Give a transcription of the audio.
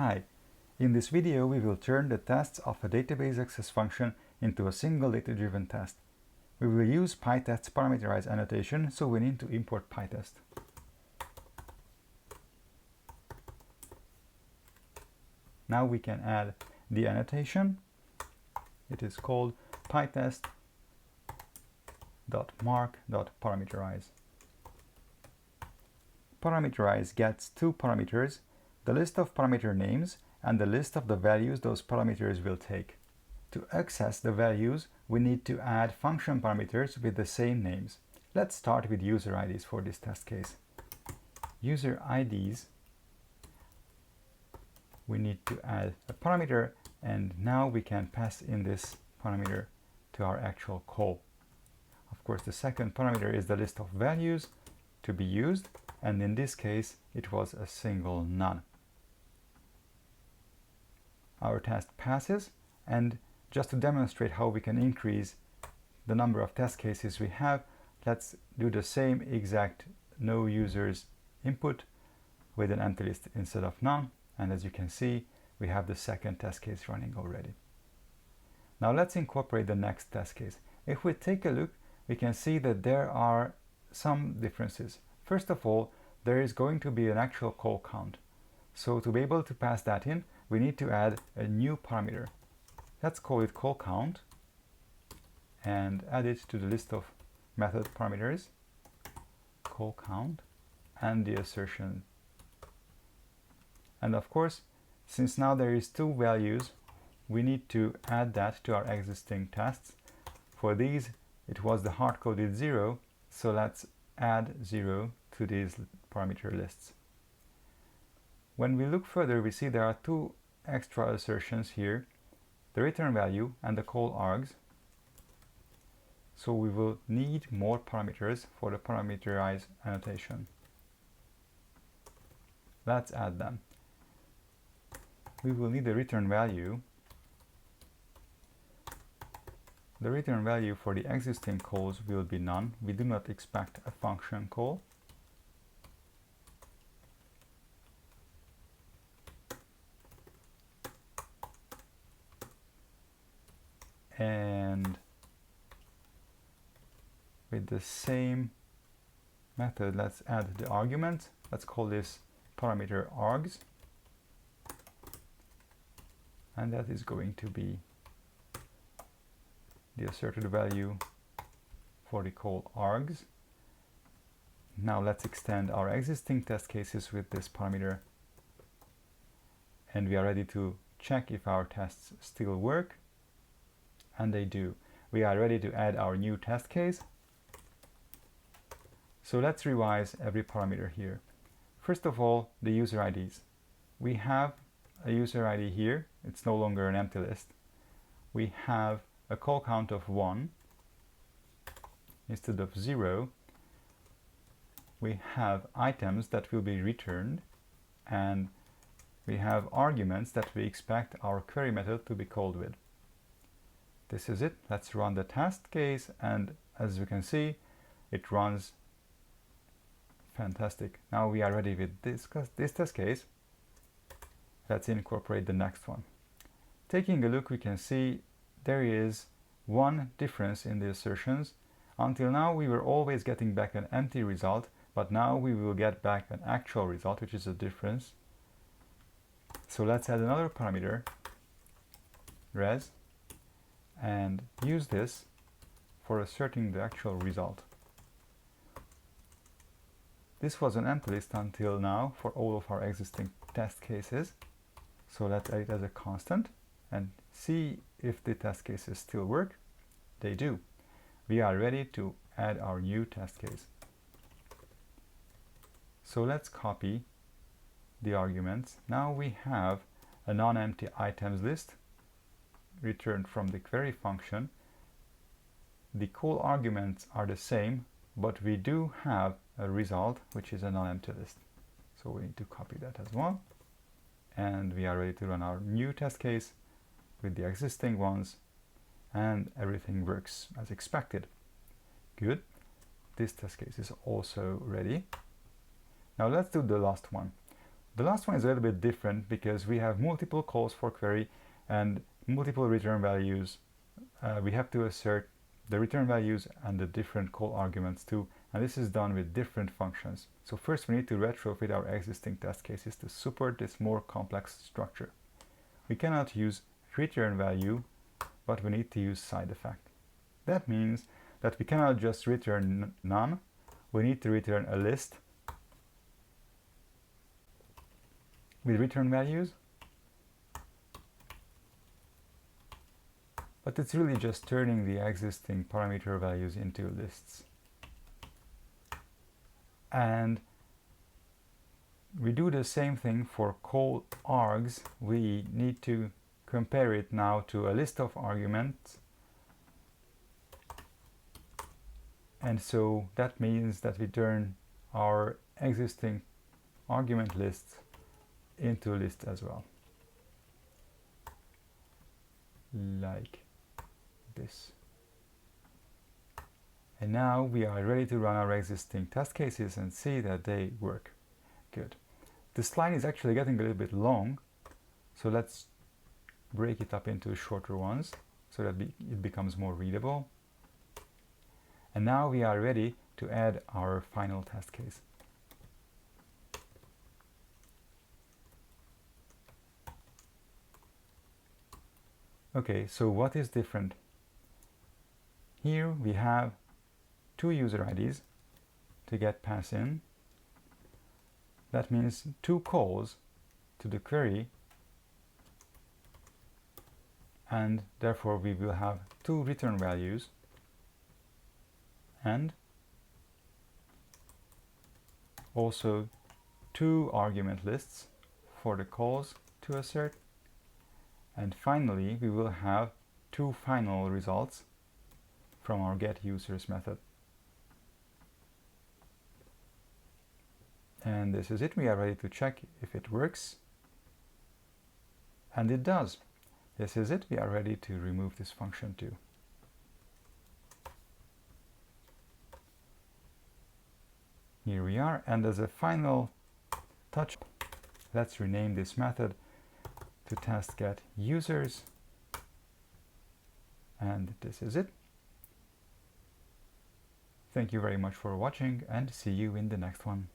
Hi, in this video we will turn the tests of a database access function into a single data-driven test. We will use PyTest's parameterize annotation, so we need to import PyTest. Now we can add the annotation. It is called pytest.mark.parameterize. Parameterize gets two parameters, the list of parameter names and the list of the values those parameters will take. To access the values, we need to add function parameters with the same names. Let's start with user IDs for this test case. User IDs, we need to add a parameter, and now we can pass in this parameter to our actual call. Of course, the second parameter is the list of values to be used, and in this case it was a single none. Our test passes, and just to demonstrate how we can increase the number of test cases we have, let's do the same exact no users input with an empty list instead of none, and as you can see we have the second test case running already. Now let's incorporate the next test case. If we take a look, we can see that there are some differences. First of all, there is going to be an actual call count. So to be able to pass that in, we need to add a new parameter. Let's call it call count and add it to the list of method parameters, call count, and the assertion. And of course, since now there is two values, we need to add that to our existing tests. For these, it was the hard-coded 0, so let's add 0 to these parameter lists. When we look further, we see there are two extra assertions here, the return value and the call args. So we will need more parameters for the parameterize annotation. Let's add them. We will need the return value. The return value for the existing calls will be none. We do not expect a function call. And with the same method, let's add the argument. Let's call this parameter args. And that is going to be the asserted value for the call args. Now let's extend our existing test cases with this parameter. And we are ready to check if our tests still work. And they do. We are ready to add our new test case. So let's revise every parameter here. First of all, the user IDs. We have a user ID here. It's no longer an empty list. We have a call count of 1 instead of 0. We have items that will be returned, and we have arguments that we expect our query method to be called with. This is it. Let's run the test case, and as you can see, it runs fantastic. Now we are ready with this test case. Let's incorporate the next one. Taking a look, we can see there is one difference in the assertions. Until now we were always getting back an empty result, but now we will get back an actual result, which is a difference. So let's add another parameter, res, and use this for asserting the actual result. This was an empty list until now for all of our existing test cases. So let's add it as a constant and see if the test cases still work. They do. We are ready to add our new test case. So let's copy the arguments. Now we have a non-empty items list returned from the query function. The call arguments are the same, but we do have a result which is a non-empty list. So we need to copy that as well. And we are ready to run our new test case with the existing ones, and everything works as expected. Good. This test case is also ready. Now let's do the last one. The last one is a little bit different because we have multiple calls for query and multiple return values. We have to assert the return values and the different call arguments too, and this is done with different functions. So first we need to retrofit our existing test cases to support this more complex structure. We cannot use return value, but we need to use side effect. That means that we cannot just return none, we need to return a list with return values, but it's really just turning the existing parameter values into lists. And we do the same thing for call args. We need to compare it now to a list of arguments, and so that means that we turn our existing argument lists into a list as well, like this. And now we are ready to run our existing test cases and see that they work. Good. This slide is actually getting a little bit long, so let's break it up into shorter ones so that it becomes more readable. And now we are ready to add our final test case. Okay, so what is different? Here we have two user IDs to get pass in. That means two calls to the query, and therefore we will have two return values and also two argument lists for the calls to assert, and finally we will have two final results from our getUsers method. And this is it. We are ready to check if it works, and it does. This is it. We are ready to remove this function too. Here we are, and as a final touch, let's rename this method to test getUsers, and this is it. Thank you very much for watching, and see you in the next one.